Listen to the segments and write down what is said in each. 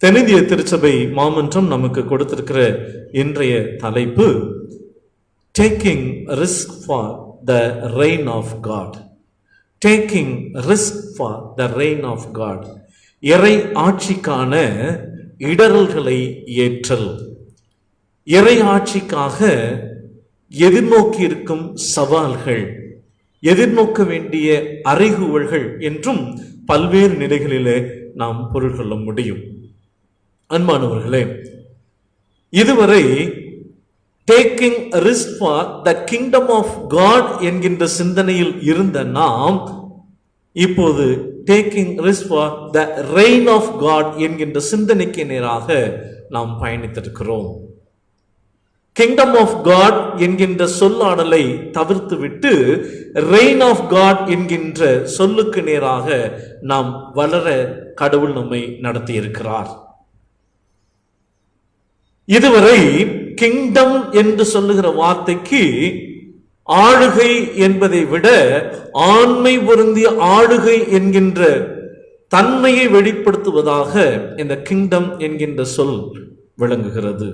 தென்னிந்திய திருச்சபை மாமன்றம் நமக்கு கொடுத்திருக்கிற இன்றைய தலைப்பு taking risk for the reign of God. Taking risk for the reign of God. இறை ஆட்சிக்கான இடரல்களை ஏற்றல், இறை ஆட்சிக்காக எதிர்நோக்கி இருக்கும் சவால்கள், எதிர்நோக்க வேண்டிய அறைகூவல்கள் என்றும் பல்வேறு நிலைகளிலே நாம் பொருள் கொள்ள முடியும். அன்பானவர்களே, இதுவரை taking risk for the kingdom of God என்கின்ற சிந்தனையில் இருந்த நாம் இப்போது taking risk for the reign of God என்கின்ற சிந்தனைக்கு நேராக நாம் பயணித்திருக்கிறோம். கிங்டம் ஆஃப் காட் என்கின்ற சொல்லாடலை தவிர்த்துவிட்டு ரெயின் ஆஃப் காட் என்கின்ற சொல்லுக்கு நேராக நாம் வளர கடவுள் நம்மை நடத்தி இருக்கிறார். இதுவரை கிங்டம் என்று சொல்லுகிற வார்த்தைக்கு ஆளுகை என்பதை விட ஆண்மை பொருந்திய ஆளுகை என்கின்ற தன்மையை வெளிப்படுத்துவதாக இந்த கிங்டம் என்கின்ற சொல் விளங்குகிறது.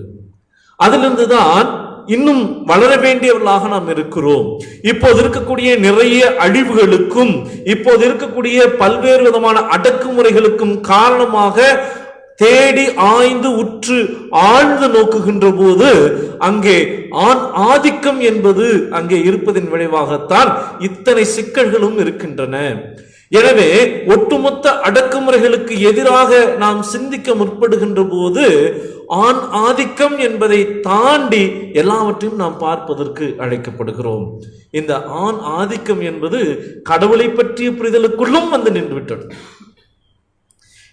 அதிலிருந்துதான் இன்னும் வளர வேண்டியவர்களாக நாம் இருக்கிறோம். இப்போது இருக்கக்கூடிய நிறைய அழிவுகளுக்கும் இப்போது இருக்கக்கூடிய பல்வேறு விதமான அடக்குமுறைகளுக்கும் காரணமாக தேடி ஆய்ந்து உற்று ஆழ்ந்து நோக்குகின்ற போது அங்கே ஆண் ஆதிக்கம் என்பது அங்கே இருப்பதின் விளைவாகத்தான் இத்தனை சிக்கல்களும் இருக்கின்றன. எனவே ஒட்டுமொத்த அடக்குமுறைகளுக்கு எதிராக நாம் சிந்திக்க முற்படுகின்ற போது ஆண் ஆதிக்கம் என்பதை தாண்டி எல்லாவற்றையும் நாம் பார்ப்பதற்கு அழைக்கப்படுகிறோம். இந்த ஆண் ஆதிக்கம் என்பது கடவுளை பற்றிய புரிதலுக்குள்ளும் வந்து நின்றுவிட்டது.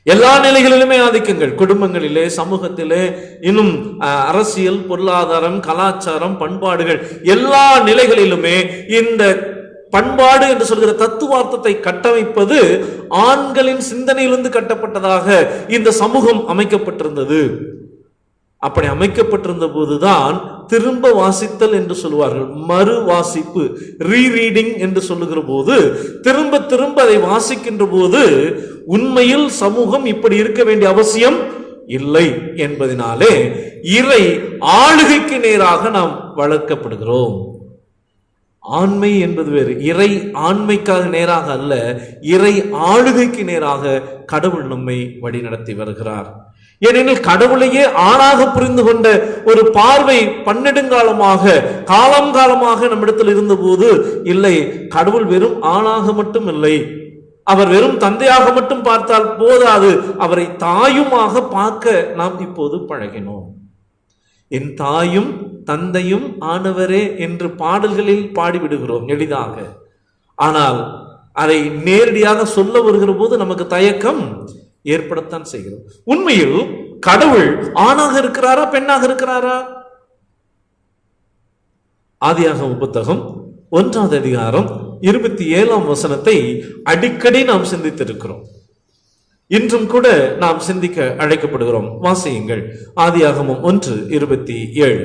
எல்லா நிலைகளிலுமே ஆதிக்கங்கள், குடும்பங்களிலே, சமூகத்திலே, இன்னும் அரசியல், பொருளாதாரம், கலாச்சாரம், பண்பாடுகள், எல்லா நிலைகளிலுமே இந்த பண்பாடு என்று சொல்கிற தத்துவார்த்தத்தை கட்டமைப்பது ஆண்களின் சிந்தனையிலிருந்து கட்டப்பட்டதாக இந்த சமூகம் அமைக்கப்பட்டிருந்தது. அப்படி அமைக்கப்பட்டிருந்த போதுதான் திரும்ப வாசித்தல் என்று சொல்வார்கள், மறு வாசிப்பு, ரீரீடிங் என்று சொல்லுகிற போது திரும்ப திரும்ப அதை வாசிக்கின்ற போது உண்மையில் சமூகம் இப்படி இருக்க வேண்டிய அவசியம் இல்லை என்பதனாலே இறை ஆளுகைக்கு நேராக நாம் வளர்க்கப்படுகிறோம். ஆண்மை என்பது வேறு, இறை ஆண்மைக்காக நேராக அல்ல, இறை ஆளுகைக்கு நேராக கடவுள் நம்மை வழிநடத்தி வருகிறார். ஏனெனில் கடவுளையே ஆணாக புரிந்து கொண்ட ஒரு பார்வை பன்னெடுங்காலமாக காலம் காலமாக நம்மிடத்தில் இருந்த போது இல்லை, கடவுள் வெறும் ஆணாக மட்டும் இல்லை, அவர் வெறும் தந்தையாக மட்டும் பார்த்தால் போதாது, அவரை தாயுமாக பார்க்க நாம் இப்போது பழகினோம். என் தாயும் தந்தையும் ஆனவரே என்று பாடல்களில் பாடிவிடுகிறோம் எளிதாக. ஆனால் அதை நேரடியாக சொல்ல வருகிற போது நமக்கு தயக்கம் ஏற்படத்தான் செய்கிறோம். உண்மையில் கடவுள் ஆணாக இருக்கிறாரா, பெண்ணாக இருக்கிறாரா? ஆதியாகம புத்தகம் 1ஆம் அதிகாரம் 27ஆம் வசனத்தை அடிக்கடி நாம் சிந்தித்திருக்கிறோம். இன்றும் கூட நாம் சிந்திக்க அழைக்கப்படுகிறோம். வாசியுங்கள். ஆதியாகமம் 1:27.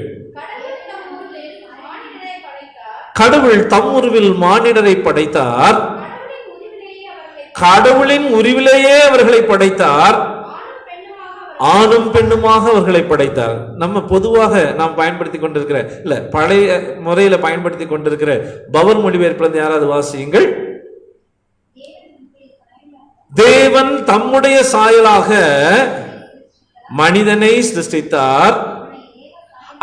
கடவுள் தம் உருவில் மானிடரை படைத்தார், கடவுளின் உருவிலேயே அவர்களை படைத்தார், ஆணும் பெண்ணுமாக அவர்களை படைத்தார். நம்ம பொதுவாக நாம் பயன்படுத்தி கொண்டிருக்கிற இல்ல பழைய முறையில பயன்படுத்தி கொண்டிருக்கிற பவர் மொழிபெயர்ப்பிலிருந்து யாராவது வாசியுங்கள். தேவன் தம்முடைய சாயலாக மனிதனை சிருஷ்டித்தார்,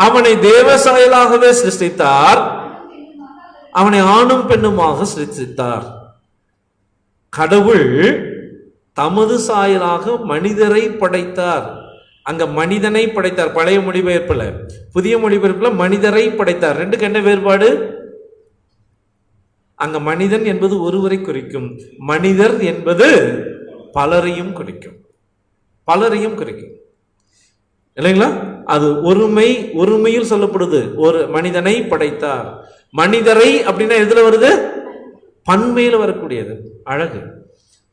அவனை தேவ சாயலாகவே சிருஷ்டித்தார், அவனை ஆணும் பெண்ணுமாக சிருஷ்டித்தார். கடவுள் தமது சாயலாக மனிதரை படைத்தார். அங்க மனிதனை படைத்தார் பழைய மொழிபெயர்ப்புல. புதிய மொழிபெயர்ப்புல மனிதரை படைத்தார். ரெண்டுக்கு என்ன வேறுபாடு? அங்க மனிதன் என்பது ஒருவரை குறிக்கும், மனிதர் என்பது பலரையும் குறிக்கும், பலரையும் குறிக்கும் இல்லைங்களா? அது ஒருமையில் சொல்லப்படுது. ஒரு மனிதனை படைத்தார். மனிதரை அப்படின்னா எதுல வருது? பன்மையில் வரக்கூடியது. அழகு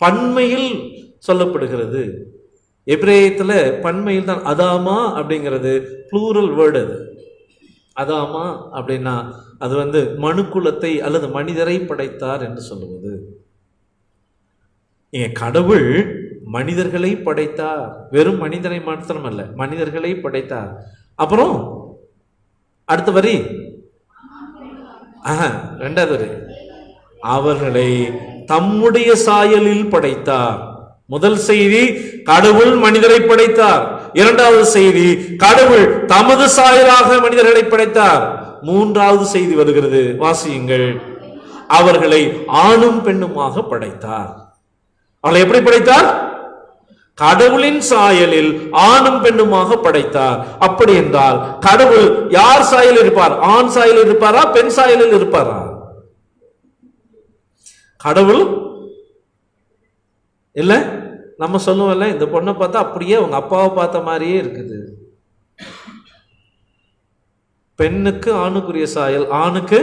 பன்மையில் சொல்லப்படுகிறது. எபிரேயத்துல பன்மையில் தான். அதாமா அப்படிங்கிறது ப்ளூரல் வேர்டு. அது அதாமா அப்படின்னா அது மனுக்குலத்தை அல்லது மனிதரை படைத்தார் என்று சொல்லுவது. கடவுள் மனிதர்களை படைத்தார். வெறும் மனிதனை மாத்திரமல்ல, மனிதர்களை படைத்தார். அப்புறம் அடுத்த வரி, ரெண்டாவது வரி, அவர்களை தம்முடைய சாயலில் படைத்தார். முதல் செய்தி கடவுள் மனிதரை படைத்தார். இரண்டாவது செய்தி கடவுள் தமது சாயலாக மனிதர்களை படைத்தார். மூன்றாவது செய்தி வருகிறது, வாசியுங்கள். அவர்களை ஆணும் பெண்ணுமாக படைத்தார். அவளை எப்படி படைத்தார்? கடவுளின் சாயலில் ஆணும் பெண்ணுமாக படைத்தார். அப்படி என்றால் கடவுள் யார் சாயலில் இருப்பார்? ஆண் சாயலில் இருப்பாரா, பெண் சாயலில் இருப்பாரா? கடவுள் இல்ல. நம்ம சொல்லுவோம்ல, இந்த பொண்ணை பார்த்தா அப்படியே உங்க அப்பாவை பார்த்த மாதிரியே இருக்குது. பெண்ணுக்கு ஆணுக்குரிய சாயல், ஆணுக்கு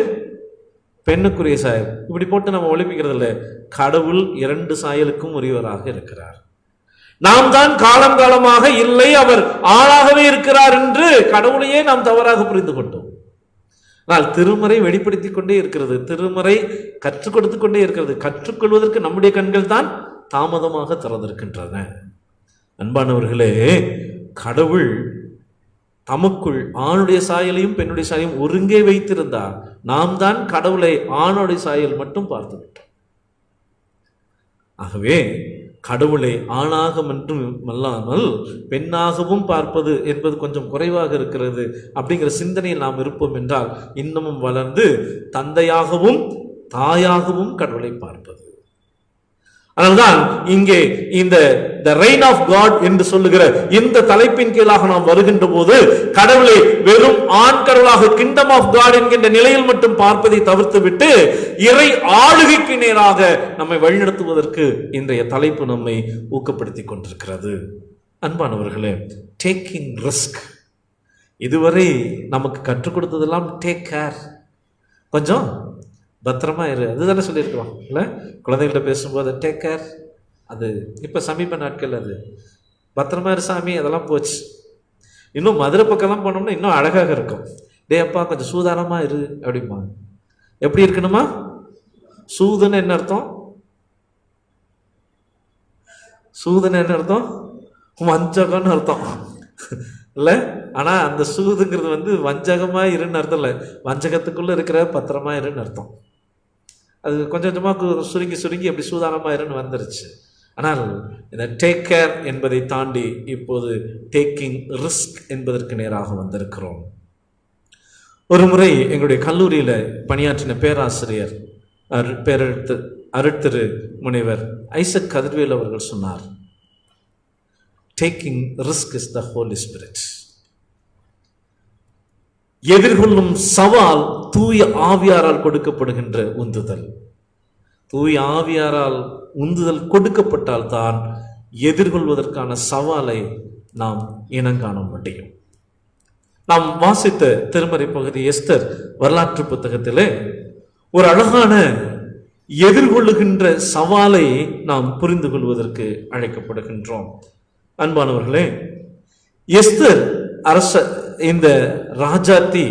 பெண்ணுக்குரிய சாயல், இப்படி போட்டு நம்ம ஒளிப்பிக்கிறது இல்லை. கடவுள் இரண்டு சாயலுக்கும் உரியவராக இருக்கிறார். நாம் தான் காலம் காலமாக இல்லை, அவர் ஆளாகவே இருக்கிறார் என்று கடவுளையே நாம் தவறாக புரிந்து கொண்டோம். ஆனால் திருமறை வெளிப்படுத்திக் கொண்டே இருக்கிறது, திருமறை கற்றுக் கொடுத்து கொண்டே இருக்கிறது. கற்றுக்கொள்வதற்கு நம்முடைய கண்கள் தான் தாமதமாக திறந்திருக்கின்றன. அன்பானவர்களே, கடவுள் தமக்குள் ஆணுடைய சாயலையும் பெண்ணுடைய சாயலையும் ஒருங்கே வைத்திருந்தார். நாம் தான் கடவுளை ஆணுடைய சாயல் மட்டும் பார்த்து விட்டோம். ஆகவே கடவுளை ஆணாக மட்டும் அல்லாமல் பெண்ணாகவும் பார்ப்பது என்பது கொஞ்சம் குறைவாக இருக்கிறது அப்படிங்கிற சிந்தனையில் நாம் இருப்போம் என்றால் இன்னமும் வளர்ந்து தந்தையாகவும் தாயாகவும் கடவுளை பார்ப்பது. அதனால்தான் இங்கே இந்த the reign of God என்று சொல்லுகிற இந்த தலைப்பின் கீழாக நாம் வருகின்ற போது கடவுளை வெறும் ஆண் கடவுளாக கிங்டம் ஆஃப் காட் என்கின்ற நிலையில் மட்டும் பார்ப்பதை தவிர்த்து விட்டு இறை ஆளுகைக்கு நேராக நம்மை வழிநடத்துவதற்கு இன்றைய தலைப்பு நம்மை ஊக்கப்படுத்திக் கொண்டிருக்கிறது. அன்பானவர்களே, டேக்கிங் ரிஸ்க். இதுவரை நமக்கு கற்றுக் கொடுத்ததெல்லாம் டேக் கேர், கொஞ்சம் பத்திரமா இரு, அதுதானே சொல்லியிருக்கிறோம் இல்லை? குழந்தைகள்கிட்ட பேசும்போது டேக் கேர், அது இப்போ சமீப நாட்கள் அது பத்திரமா இரு சாமி, அதெல்லாம் போச்சு. இன்னும் மதுரை பக்கம்லாம் போனோம்னா இன்னும் அழகாக இருக்கும். டே அப்பா கொஞ்சம் சூதானமாக இரு அப்படிமா. எப்படி இருக்கணுமா? சூதுன்னு என்ன அர்த்தம்? சூதுன்னு என்ன அர்த்தம்? வஞ்சகம்னு அர்த்தம் இல்லை? ஆனால் அந்த சூதுங்கிறது வஞ்சகமாக இருன்னு அர்த்தம் இல்லை, வஞ்சகத்துக்குள்ளே இருக்கிற பத்திரமா இருன்னு அர்த்தம். அது கொஞ்சம் கொஞ்சமாக சுருங்கி சுருங்கி அப்படி சூதானமாக இருன்னு வந்துருச்சு. ஆனால் இந்த டேக் கேர் என்பதை தாண்டி இப்போது டேக்கிங் ரிஸ்க் என்பதற்கு நேராக வந்திருக்கிறோம். ஒரு முறை எங்களுடைய கல்லூரியில் பணியாற்றின பேராசிரியர் அருட்திரு முனைவர் ஐசக் கதிர்வேல் அவர்கள் சொன்னார், taking risk is the Holy Spirit. எதிர்கொள்ளும் சவால் தூய ஆவியாரால் கொடுக்கப்படுகின்ற உந்துதல். தூய ஆவியாரால் உந்துதல் கொடுக்கப்பட்டால் தான் எதிர்கொள்வதற்கான சவாலை நாம் இனங்காண முடியும். நாம் வாசித்த திருமறை பகுதி எஸ்தர் வரலாற்று புத்தகத்திலே ஒரு அழகான எதிர்கொள்ளுகின்ற சவாலை நாம் புரிந்து கொள்வதற்கு அழைக்கப்படுகின்றோம். அன்பானவர்களே, எஸ்தர் அரச இந்த ராஜாத்தி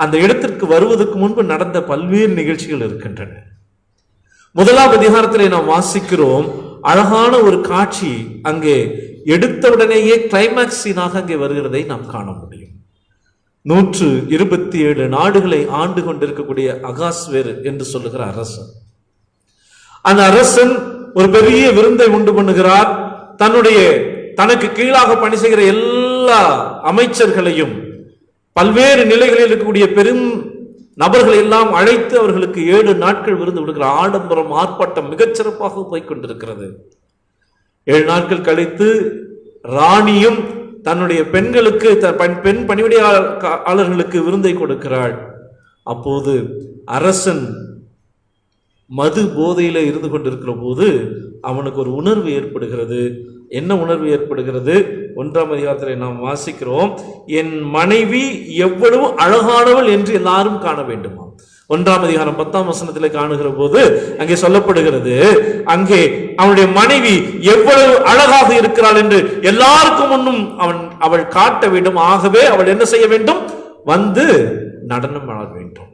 அந்த இடத்திற்கு வருவதற்கு முன்பு நடந்த பல்வேறு நிகழ்ச்சிகள் இருக்கின்றன. முதலாம் அதிகாரத்திலே நாம் வாசிக்கிறோம், அழகான ஒரு காட்சி அங்கே எடுத்தவுடனேயே கிளைமேக்ஸ் சீனாக அங்கே வருகிறதை நாம் காண முடியும். 127 நாடுகளை ஆண்டு கொண்டிருக்கக்கூடிய அகாஸ்வேரு என்று சொல்லுகிற அரசன், அந்த அரசன் ஒரு பெரிய விருந்தை உண்டு பண்ணுகிறார். தனக்கு கீழாக பணி செய்கிற எல்லா அமைச்சர்களையும் பல்வேறு நிலைகளில் இருக்கக்கூடிய பெரும் நபர்களை எல்லாம் அழைத்து அவர்களுக்கு 7 நாட்கள் விருந்து விடுகிறார். ஆடம்பரம் ஆர்ப்பாட்டம் மிகச்சிறப்பாக போய்கொண்டிருக்கிறது. 7 நாட்கள் கழித்து ராணியும் தன்னுடைய பெண்களுக்கு பெண் பணிவிடையாளர்களுக்கு விருந்தை கொடுக்கிறாள். அப்போது அரசன் மது போதையில இருந்து கொண்டிருக்கிற போது அவனுக்கு ஒரு உணர்வு ஏற்படுகிறது. என்ன உணர்வு ஏற்படுகிறது? 1ஆம் அதிகாரத்தில் நாம் வாசிக்கிறோம், என் மனைவி எவ்வளவு அழகானவள் என்று எல்லாரும் காண வேண்டுமா. 1ஆம் அதிகாரம் 10ஆம் வசனத்தில் காணுகிற போது அங்கே சொல்லப்படுகிறது, அங்கே அவனுடைய மனைவி எவ்வளவு அழகாக இருக்கிறாள் என்று எல்லாருக்கும் முன்னும் அவள் காட்ட வேண்டும். ஆகவே அவள் என்ன செய்ய வேண்டும்? வந்து நடனம் ஆட வேண்டும்.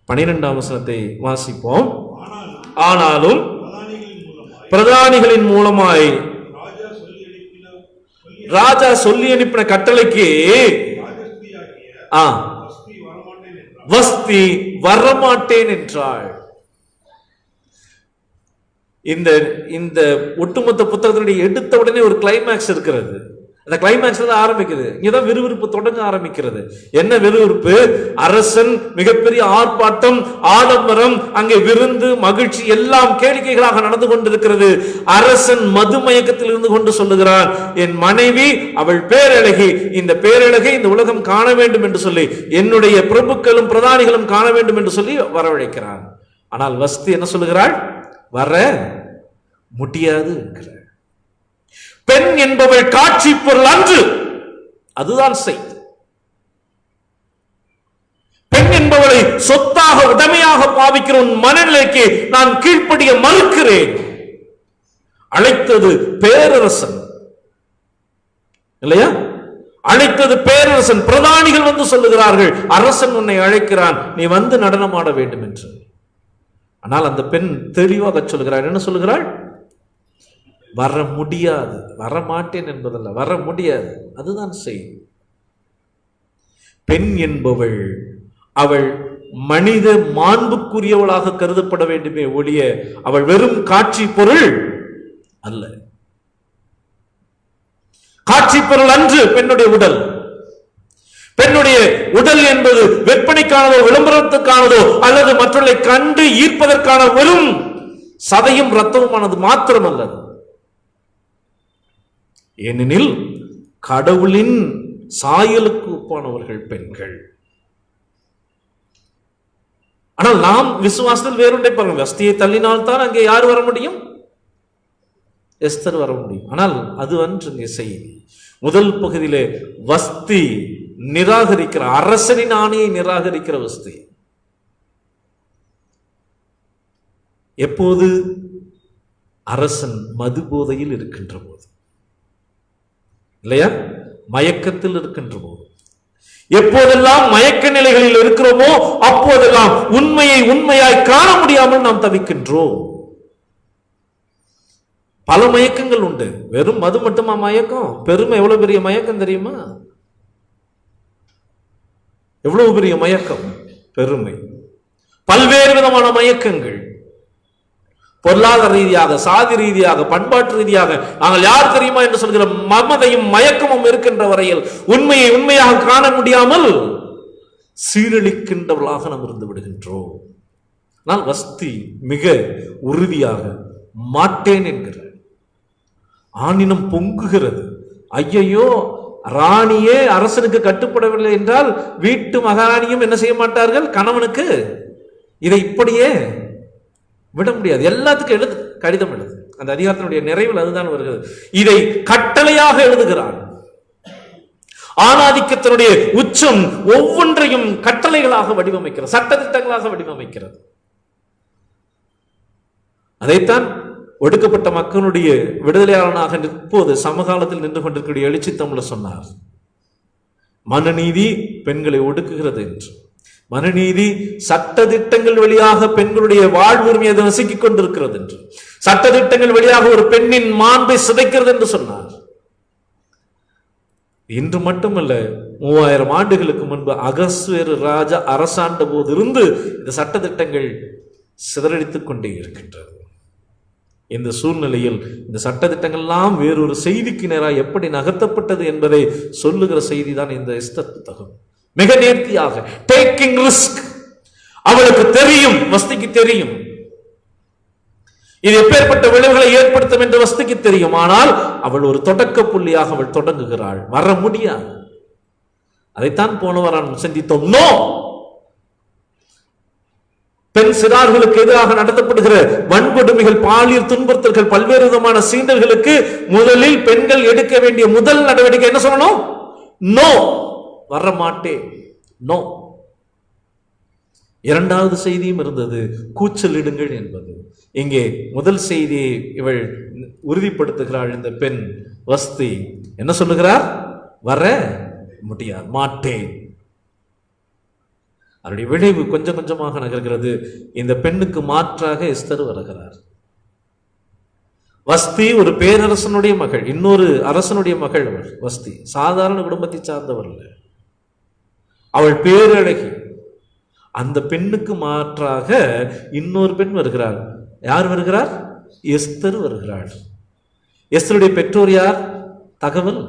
12ஆம் வசனத்தை வாசிப்போம். ஆனாலும் பிரதானிகளின் மூலமாய் ராஜா சொல்லி அனுப்பின கட்டளைக்கு வஸ்தி வரமாட்டேன் என்றாள். இந்த இந்த ஒட்டுமொத்த புத்தகத்தினுடைய எடுத்த உடனே ஒரு கிளைமேக்ஸ் இருக்கிறது. அந்த கிளைமேக்ஸ் தான் ஆரம்பிக்குது. இங்கதான் விறுவிறுப்பு தொடங்க ஆரம்பிக்கிறது. என்ன விறுவிறுப்பு? அரசன் மிகப்பெரிய ஆர்ப்பாட்டம், ஆடம்பரம், அங்கே விருந்து, மகிழ்ச்சி எல்லாம் கேளிக்கைகளாக நடந்து கொண்டிருக்கிறது. அரசன் மது மயக்கத்தில் இருந்து கொண்டு சொல்லுகிறான், என் மனைவி அவள் பேரழகி, இந்த பேரழகை இந்த உலகம் காண வேண்டும் என்று சொல்லி, என்னுடைய பிரபுக்களும் பிரதானிகளும் காண வேண்டும் என்று சொல்லி வரவழைக்கிறான். ஆனால் வஸ்தி என்ன சொல்லுகிறாள்? வர முடியாது என்கிறார். பெண் என்பவள் காட்சி பொருள் அன்று, அதுதான் செய்தி. பெண் என்பவளை சொத்தாக உடமையாக பாவிக்கிற உன் மனநிலைக்கு நான் கீழ்ப்படிய மறுக்கிறேன். அழைத்தது பேரரசன் இல்லையா? அழைத்தது பேரரசன். பிரதானிகள் வந்து சொல்லுகிறார்கள், அரசன் உன்னை அழைக்கிறான், நீ வந்து நடனமாட வேண்டும் என்று. ஆனால் அந்த பெண் தெளிவாக சொல்லுகிறாள். என்ன சொல்லுகிறாள்? வர முடியாது. வரமாட்டேன் என்பதல்ல, வர முடியாது, அதுதான் செய்தி. பெண் என்பவள் அவள் மனித மாண்புக்குரியவளாக கருதப்பட வேண்டுமே ஒழிய அவள் வெறும் காட்சி பொருள் அல்ல. காட்சி பொருள் அன்று பெண்ணுடைய உடல். பெண்ணுடைய உடல் என்பது விற்பனைக்கானதோ விளம்பரத்துக்கானதோ அல்லது மற்றவர்களை கண்டு ஈர்ப்பதற்கான வெறும் சதையும் ரத்தமுமானது மாத்திரமல்லது. ஏனெனில் கடவுளின் சாயலுக்கு ஒப்பானவர்கள் பெண்கள். ஆனால் நாம் விசுவாசத்தில் வேறொன்றை பாருங்கள். வஸ்தியை தள்ளினால்தான் அங்கே யார் வர முடியும்? எஸ்தர் வர முடியும். ஆனால் அது அன்று செய்தி. முதல் பகுதியிலே வஸ்தி நிராகரிக்கிற, அரசனின் ஆணையை நிராகரிக்கிற வஸ்தி. எப்போது? அரசன் மது போதையில் இருக்கின்ற போது இல்லையா? மயக்கத்தில் இருக்கின்ற போது. எப்போதெல்லாம் மயக்க நிலைகளில் இருக்கிறோமோ அப்போதெல்லாம் உண்மையை உண்மையாய் காண முடியாமல் நாம் தவிக்கின்றோம். பல மயக்கங்கள் உண்டு. வெறும் மது மட்டுமா மயக்கம்? பெருமை எவ்வளவு பெரிய மயக்கம் தெரியுமா? எவ்வளவு பெரிய மயக்கம் பெருமை. பல்வேறு விதமான மயக்கங்கள், பொருளாதார ரீதியாக, சாதி ரீதியாக, பண்பாட்டு ரீதியாக நாங்கள் யார் தெரியுமா என்று சொல்கிற மமதையும் மயக்கமும் இருக்கின்ற வரையில் உண்மையை உண்மையாக காண முடியாமல் சீரழிக்கின்றவர்களாக நாம் இருந்து விடுகின்றோம். நான் வஸ்தி மிக உறுதியாக மாட்டேன் என்கிறார். ஆணினம் பொங்குகிறது. ஐயையோ, ராணியே அரசனுக்கு கட்டுப்படவில்லை என்றால் வீட்டு மகாராணியும் என்ன செய்ய மாட்டார்கள்? கணவனுக்கு இதை இப்படியே விட முடியாது. எல்லாத்துக்கும் எழுது, கடிதம் எழுது. அந்த அதிகாரத்தினுடைய நிறைவில் அதுதான் வருகிறது. இதை கட்டளையாக எழுதுகிறான். ஆணாதிக்கத்தினுடைய உச்சம் ஒவ்வொன்றையும் கட்டளைகளாக வடிவமைக்கிறது, சட்டத்திட்டங்களாக வடிவமைக்கிறது. அதைத்தான் ஒடுக்கப்பட்ட மக்களுடைய விடுதலையாளனாக இப்போது சமகாலத்தில் நின்று கொண்டிருக்கிற எழுச்சி தமிழர் சொன்னார். மனநீதி பெண்களை ஒடுக்குகிறது என்று. மனநீதி சட்டத்திட்டங்கள் வழியாக பெண்களுடைய வாழ்வுரிமையை நசுக்கிக் கொண்டிருக்கிறது என்று, சட்டத்திட்டங்கள் வழியாக ஒரு பெண்ணின் மாண்பை சிதைக்கிறது என்று சொன்னார். இன்று மட்டுமல்ல, 3000 ஆண்டுகளுக்கு முன்பு அகஸ்வேரு ராஜா அரசாண்ட போது இருந்து இந்த சட்டத்திட்டங்கள் சிதறடித்துக் கொண்டே இருக்கின்றது. இந்த சூழ்நிலையில் இந்த சட்டத்திட்டங்கள்லாம் வேறொரு செய்திக்கு நேராக எப்படி நகர்த்தப்பட்டது என்பதை சொல்லுகிற செய்தி தான் இந்த எஸ்தர் புத்தகம். மிக நேர்த்தியாக டேக்கிங் ரிஸ்க். அவளுக்கு தெரியும், வஸ்திக்கு தெரியும் இது எப்பேற்பட்ட விளைவுகளை ஏற்படுத்தும் என்று வஸ்திக்கு தெரியும். ஆனால் அவள் ஒரு தொடக்க புள்ளியாக அவள் தொடங்குகிறாள். வர முடியாது. அதைத்தான் போன வாரம் சிந்தித்தோம். நோ, பெண் சிறார்களுக்கு எதிராக நடத்தப்படுகிற வன்கொடுமைகள், பாலியல் துன்புறுத்தல்கள், பல்வேறு விதமான சீண்டல்களுக்கு முதலில் பெண்கள் எடுக்க வேண்டிய முதல் நடவடிக்கை என்ன சொல்லணும்? நோ, வர மாட்டேன், நோ. இரண்டாவது செய்தியும் இருந்தது, கூச்சலிடுங்கள் என்பது. இங்கே முதல் செய்தியை இவள் உறுதிப்படுத்துகிறாள். இந்த பெண் வஸ்தி என்ன சொல்லுகிறார்? வர முடியாது, மாட்டேன். அவருடைய விளைவு கொஞ்சம் கொஞ்சமாக நகர்கிறது. இந்த பெண்ணுக்கு மாற்றாக எஸ்தர் வருகிறார். வஸ்தி ஒரு பேரரசனுடைய மகள், இன்னொரு அரசனுடைய மகள். அவள் வஸ்தி சாதாரண குடும்பத்தை சார்ந்தவள், அவள் பேரழகி. அந்த பெண்ணுக்கு மாற்றாக இன்னொரு பெண் வருகிறாள். யார் வருகிறார்? எஸ்தர் வருகிறாள். எஸ்தருடைய பெற்றோர் யார்? தகவல்.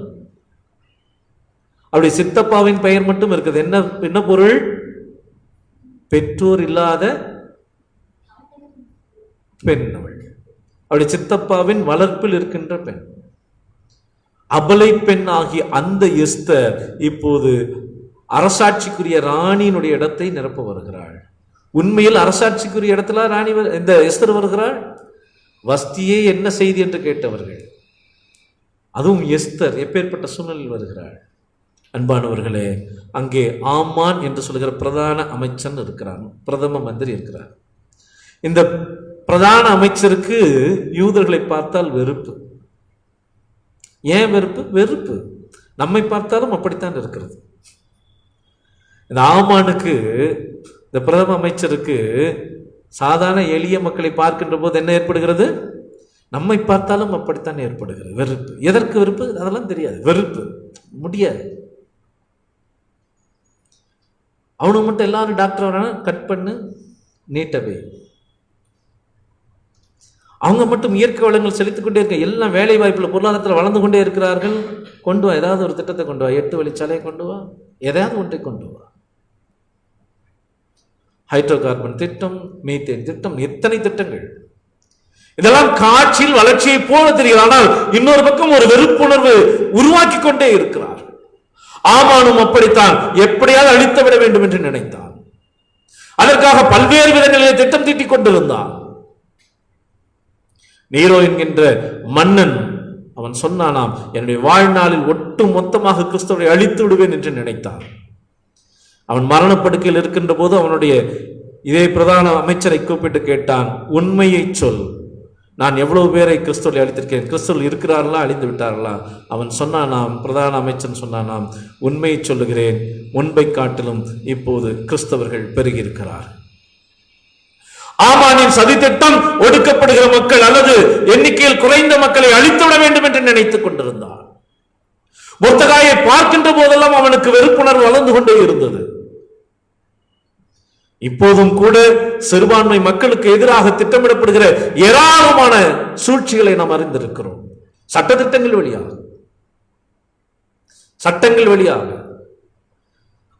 அவருடைய சித்தப்பாவின் பெயர் மட்டும் இருக்குது. என்ன என்ன பொருள்? பெற்றோர் இல்லாத பெண். அவருடைய சித்தப்பாவின் வளர்ப்பில் இருக்கின்ற பெண், அபலை பெண் ஆகிய அந்த எஸ்தர் இப்போது அரசாட்சிக்குரிய ராணியினுடைய இடத்தை நிரப்ப வருகிறாள். உண்மையில் அரசாட்சிக்குரிய இடத்துல ராணி இந்த எஸ்தர் வருகிறாள். வஸ்தியே என்ன செய்தி என்று கேட்டவர்கள், அதுவும் எஸ்தர் எப்பேற்பட்ட சூழ்நிலையில் வருகிறாள். அன்பானவர்களே, அங்கே ஆமான் என்று சொல்கிற பிரதான அமைச்சன் இருக்கிறான், பிரதம மந்திரி இருக்கிறார். இந்த பிரதான அமைச்சருக்கு யூதர்களை பார்த்தால் வெறுப்பு. ஏன் வெறுப்பு? வெறுப்பு நம்மை பார்த்தாலும் அப்படித்தான் இருக்கிறது. இந்த ஆமானுக்கு, இந்த பிரதம அமைச்சருக்கு சாதாரண எளிய மக்களை பார்க்கின்ற போது என்ன ஏற்படுகிறது? நம்மை பார்த்தாலும் அப்படித்தான் ஏற்படுகிறது வெறுப்பு. எதற்கு வெறுப்பு? அதெல்லாம் தெரியாது. வெறுப்பு முடியாது. அவனுக்கு மட்டும் எல்லாரும் டாக்டர் வரான, கட் பண்ணு, நீட்டவை. அவங்க மட்டும் இயற்கை வளங்கள் செலுத்திக் கொண்டே இருக்க, எல்லாம் வேலை வாய்ப்புல பொருளாதாரத்தில் வளர்ந்து கொண்டே இருக்கிறார்கள். கொண்டு வா, ஏதாவது ஒரு திட்டத்தை கொண்டு வா, 8 வழிச்சாலையை கொண்டு வா, எதையாவது ஒன்றை கொண்டு வா. ஹைட்ரோ கார்பன் திட்டம், மீத்தேன் திட்டம், எத்தனை திட்டங்கள். இதெல்லாம் காட்சியில் வளர்ச்சியை போல தெரிகிறது. ஆனால் இன்னொரு பக்கம் ஒரு வெறுப்புணர்வு உருவாக்கி கொண்டே இருக்கிறார். ஆமானும் அப்படித்தான், எப்படியாவது அழித்து விட வேண்டும் என்று நினைத்தான். அதற்காக பல்வேறு விதங்களில் திட்டம் தீட்டிக் கொண்டிருந்தான். நீரோ என்கின்ற மன்னன் அவன் சொன்னானாம், என்னுடைய வாழ்நாளில் ஒட்டு மொத்தமாக கிறிஸ்துவை அழித்து விடுவேன் என்று நினைத்தான். அவன் மரணப்படுக்கையில் இருக்கின்ற போது அவனுடைய இதே பிரதான அமைச்சரை கூப்பிட்டு கேட்டான், உண்மையை சொல், நான் எவ்வளவு பேரை கிறிஸ்துவை அழித்திருக்கேன், கிறிஸ்துவ இருக்கிறார்களா, அழிந்து விட்டார்களா? அவன் சொன்னானாம், பிரதான அமைச்சன் சொன்னானாம், உண்மையை சொல்லுகிறேன், முன்பை காட்டிலும் இப்போது கிறிஸ்தவர்கள் பெருகி இருக்கிறார். ஆமானின் சதித்திட்டம் ஒடுக்கப்படுகிற மக்கள் அல்லது எண்ணிக்கையில் குறைந்த மக்களை அழித்துவிட வேண்டும் என்று நினைத்துக் கொண்டிருந்தார். மொர்தெகாயை பார்க்கின்ற போதெல்லாம் அவனுக்கு வெறுப்புணர்வு வளர்ந்து கொண்டே இருந்தது. இப்போதும் கூட சிறுபான்மை மக்களுக்கு எதிராக திட்டமிடப்படுகிற ஏராளமான சூழ்ச்சிகளை நாம் அறிந்திருக்கிறோம். சட்டத்திட்டங்கள் வழியாக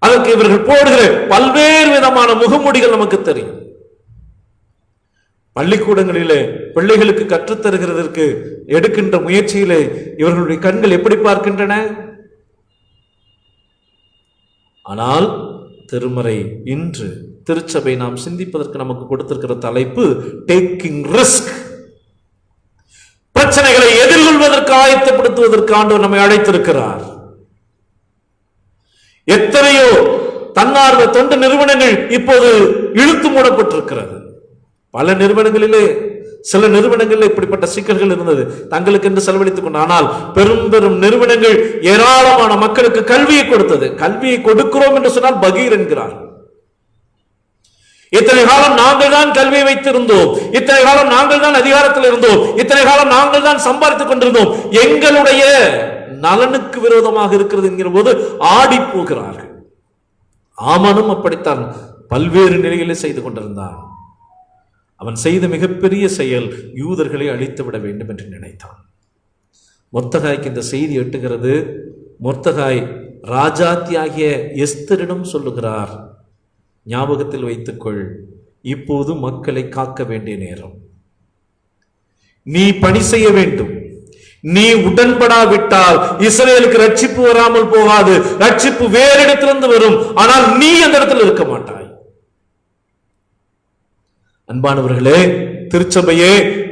அதற்கு இவர்கள் போடுகிற பல்வேறு விதமான முகமூடிகள் நமக்கு தெரியும். பள்ளிக்கூடங்களிலே பிள்ளைகளுக்கு கற்றுத்தருகிறதற்கு எடுக்கின்ற முயற்சியிலே இவர்களுடைய கண்கள் எப்படி பார்க்கின்றன? ஆனால் திருமறை இன்று திருச்சபை நாம் சிந்திப்பதற்கு நமக்கு கொடுத்திருக்கிற தலைப்பு டேக்கிங் ரிஸ்க். பிரச்சனைகளை எதிர்கொள்வதற்கு ஆயத்தப்படுத்துவதற்கு ஆண்டவர் நம்மை அழைத்திருக்கிறார். எத்தனையோ தன்னார்வ தொண்டு நிறுவனங்கள் இப்போது இழுத்து மூடப்பட்டிருக்கிறது. பல நிறுவனங்களிலே, சில நிறுவனங்களில் இப்படிப்பட்ட சிக்கல்கள் இருந்தது, தங்களுக்கு என்று செலவழித்துக் கொண்டு. ஆனால் பெரும் பெரும் நிறுவனங்கள் ஏராளமான மக்களுக்கு கல்வியை கொடுத்தது. கல்வியை கொடுக்கிறோம் என்று சொன்னால் பகீர் என்கிறார். இத்தனை காலம் நாங்கள் தான் கல்வியை வைத்திருந்தோம், இத்தனை காலம் நாங்கள் தான் அதிகாரத்தில் இருந்தோம், இத்தனை காலம் நாங்கள் தான் சம்பாதித்துக் கொண்டிருந்தோம், எங்களுடைய நலனுக்கு விரோதமாக இருக்கிறது என்கிற போது ஆடி போகிறார்கள். ஆமானும் அப்படித்தான் பல்வேறு நிலைகளை செய்து கொண்டிருந்தான். அவன் செய்த மிகப்பெரிய செயல் யூதர்களை அழித்து விட வேண்டும் என்று நினைத்தான். மொர்தெகாய்க்கு இந்த செய்தி எட்டுகிறது. மொர்தெகாய் ராஜாத்தியாகிய எஸ்தரிடம் சொல்லுகிறார், ஞாபகத்தில் வைத்துக்கொள், இப்போது மக்களை காக்க வேண்டிய நேரம், நீ பணி செய்ய வேண்டும். நீ உடன்படாவிட்டால் இஸ்ரவேலுக்கு ரட்சிப்பு வராமல் போகாது. ரட்சிப்பு வேறு இடத்திலிருந்து வரும், ஆனால் நீ அந்த இடத்தில் இருக்க மாட்டாய். அன்பானவர்களே, திருச்சபையே,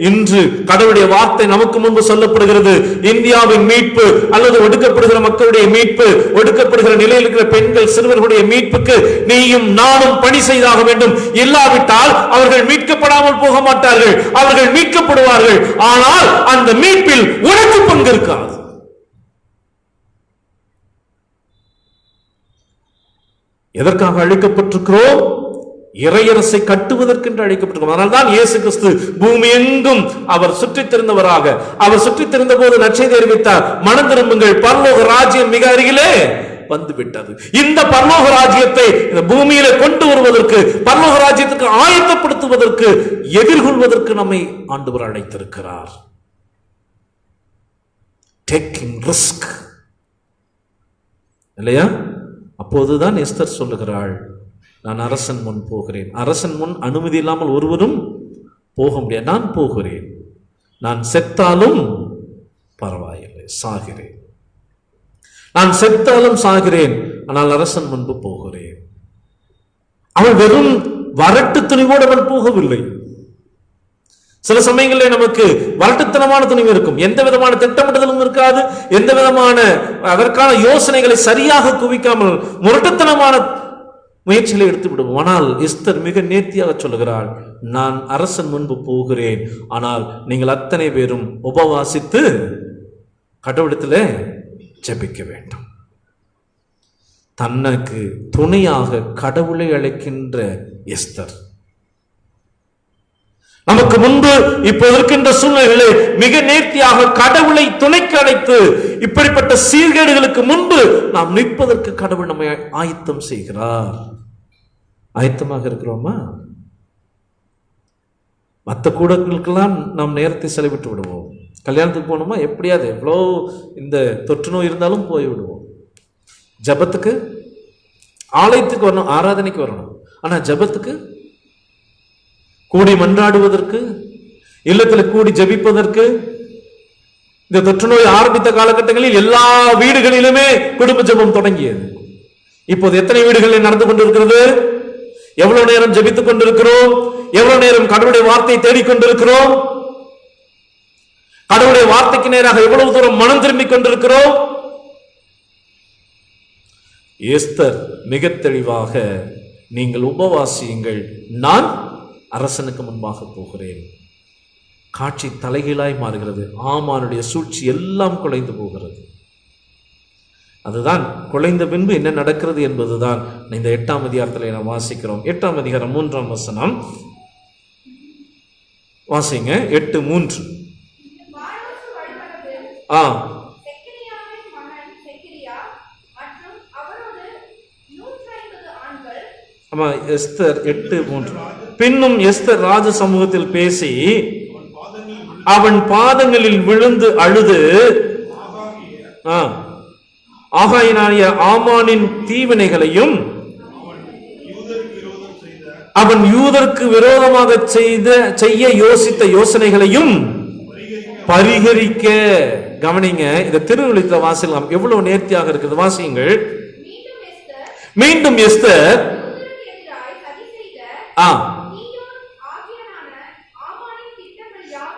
இன்று கடவுளுடைய வார்த்தை நமக்கு முன்பு சொல்லப்படுகிறது. இந்தியாவின் மீட்பு அல்லது ஒடுக்கப்படுகிற மக்களுடைய மீட்பு, ஒடுக்கப்படுகிற நிலையில் இருக்கிற பெண்கள் சிறுவர்களுடைய மீட்புக்கு நீயும் நானும் பணி செய்தாக வேண்டும். இல்லாவிட்டால் அவர்கள் மீட்கப்படாமல் போக மாட்டார்கள், அவர்கள் மீட்கப்படுவார்கள். ஆனால் அந்த மீட்பில் உனக்கு பங்கு இருக்காது. எதற்காக அழைக்கப்பட்டிருக்கிறோம்? இறையரசை கட்டுவதற்கென்று அழைக்கப்பட்டிருக்கும். அதனால்தான் இயேசு கிறிஸ்து பூமி எங்கும் அவர் சுற்றித் திரிந்தவராக, அவர் சுற்றித் திரிந்த போது நற்செய்தி அறிவித்தார், மனம் திரும்புங்கள், பரலோக ராஜ்யம் மிக அருகிலே வந்து விட்டது. இந்த பரலோக ராஜ்யத்தை இந்த பூமியில கொண்டு வருவதற்கு, பரலோக ராஜ்யத்துக்கு ஆயத்தப்படுத்துவதற்கு, எதிர்கொள்வதற்கு நம்மை ஆண்டவர் அழைத்திருக்கிறார். டேக்கிங் ரிஸ்க் இல்லையா? அப்போதுதான் எஸ்தர் சொல்லுகிறாள், நான் அரசன் முன் போகிறேன். அரசன் முன் அனுமதி இல்லாமல் ஒருவரும் போக முடியாது. நான் போகிறேன், நான் செத்தாலும் பரவாயில்லை, சாகிறேன், நான் செத்தாலும் சாகிறேன், ஆனால் அரசன் முன்பு போகிறேன். அவள் வெறும் வரட்டு துணிவோடு அவள் போகவில்லை. சில சமயங்களில் நமக்கு வரட்டுத்தனமான துணிவு இருக்கும், எந்த விதமான திட்டமிடுதலும் இருக்காது, எந்த விதமான அதற்கான யோசனைகளை சரியாக குவிக்காமல் முரட்டுத்தனமான முயற்சிகளை எடுத்து விடுவோம். ஆனால் எஸ்தர் மிக நேர்த்தியாக சொல்லுகிறாள், நான் அரசன் முன்பு போகிறேன், ஆனால் நீங்கள் அத்தனை பேரும் உபவாசித்து கடவுளத்திலே ஜெபிக்க வேண்டும். தனக்கு துணையாக கடவுளை அழைக்கின்ற எஸ்தர் நமக்கு முன்பு இப்போ இருக்கின்ற சூழ்நிலைகளை மிக நேர்த்தியாக கடவுளை துணைக்கு அழைத்து, இப்படிப்பட்ட சீர்கேடுகளுக்கு முன்பு நாம் நிற்பதற்கு கடவுள் நம்மை ஆயத்தம் செய்கிறார். ஆயத்தமாக இருக்கிறோமா? மற்ற கூடங்களுக்கெல்லாம் நாம் நேரத்தை செலவிட்டு விடுவோம். கல்யாணத்துக்கு போனோமா எப்படியாவது எவ்வளோ இந்த தொற்று நோய் இருந்தாலும் போய் விடுவோம். ஜபத்துக்கு ஆலயத்துக்கு வரணும், ஆராதனைக்கு வரணும், ஆனா ஜபத்துக்கு கூடி மன்றாடுவதற்கு, இல்லத்தில் கூடி ஜபிப்பதற்கு, இந்த தொற்று நோய் ஆரம்பித்த காலகட்டங்களில் எல்லா வீடுகளிலுமே குடும்ப ஜபம் தொடங்கியது. இப்போது எத்தனை வீடுகளில் நடந்து கொண்டிருக்கிறது? எவ்வளவு நேரம் ஜபித்துக் கொண்டிருக்கிறோம்? எவ்வளவு நேரம் கடவுளுடைய வார்த்தையை தேடிக்கொண்டிருக்கிறோம்? கடவுளுடைய வார்த்தைக்கு நேராக எவ்வளவு தூரம் மனம் திரும்பிக் கொண்டிருக்கிறோம்? எஸ்தர் மிக தெளிவாக, நீங்கள் உபவாசியுங்கள், நான் அரசனுக்கு முன்பாக போகிறேன். காட்சி தலைகீழாய் மாறுகிறது. ஆமானுடைய சூழ்ச்சி எல்லாம் குலைந்து போகிறது. அதுதான் குலைந்த பின்பு என்ன நடக்கிறது என்பதுதான் இந்த 8ஆம் அதிகாரத்தில் நாம் வாசிக்கிறோம். 8ஆம் அதிகாரம் 3ஆம் வசனம் வாசிங்க. 8:3. ஆமா, எஸ்தர் 8:3. பின்னும் எஸ்தர் ராஜ சமூகத்தில் பேசி அவன் பாதங்களில் விழுந்து அழுது, ஆகாயனாகிய ஆமானின் தீவினைகளையும் அவன் யூதருக்கு விரோதமாக செய்ய யோசித்த யோசனைகளையும் பரிகரிக்க. கவனிங்க, இந்த திருவெளித்த வாசிக்கலாம் எவ்வளவு நேர்த்தியாக இருக்குது. வாசியுங்கள். மீண்டும் எஸ்தர்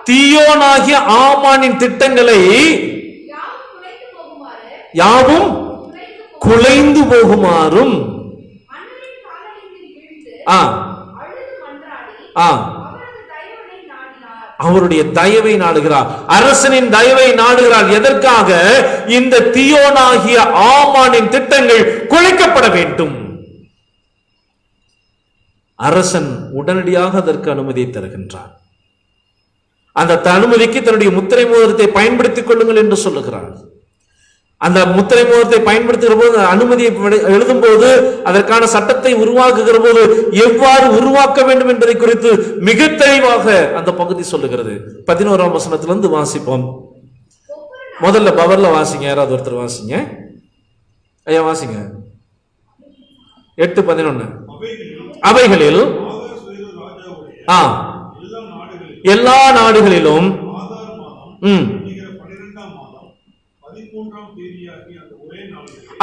தீயோனாகிய ஆமானின் திட்டங்களை யாவும் குலைந்து போகுமாறும் அவருடைய தயவை நாடுகிறார். அரசனின் தயவை நாடுகிறார். எதற்காக? இந்த தீயோனாகிய ஆமானின் திட்டங்கள் குலைக்கப்பட வேண்டும். அரசன் உடனடியாக அதற்கு அனுமதி தருகின்றார். அந்த அனுமதிக்கு தன்னுடைய முத்திரை மோதிரத்தை பயன்படுத்திக் கொள்ளுங்கள் என்று சொல்லுகிறார். அந்த முத்திரை மோதிரத்தை பயன்படுத்துகிற போது, அனுமதியை எழுதும் போது, அதற்கான சட்டத்தை உருவாக்குகிற போது எவ்வாறு உருவாக்க வேண்டும் என்பதை குறித்து மிக தெளிவாக அந்த பகுதி சொல்லுகிறது. 11ஆம் வசனத்திலிருந்து வாசிப்போம். முதல்ல பவர்ல வாசிங்க. யாராவது ஒருத்தர் வாசிங்க. ஐயா வாசிங்க. 8:11. அவைகளில் எல்லா நாடுகளிலும்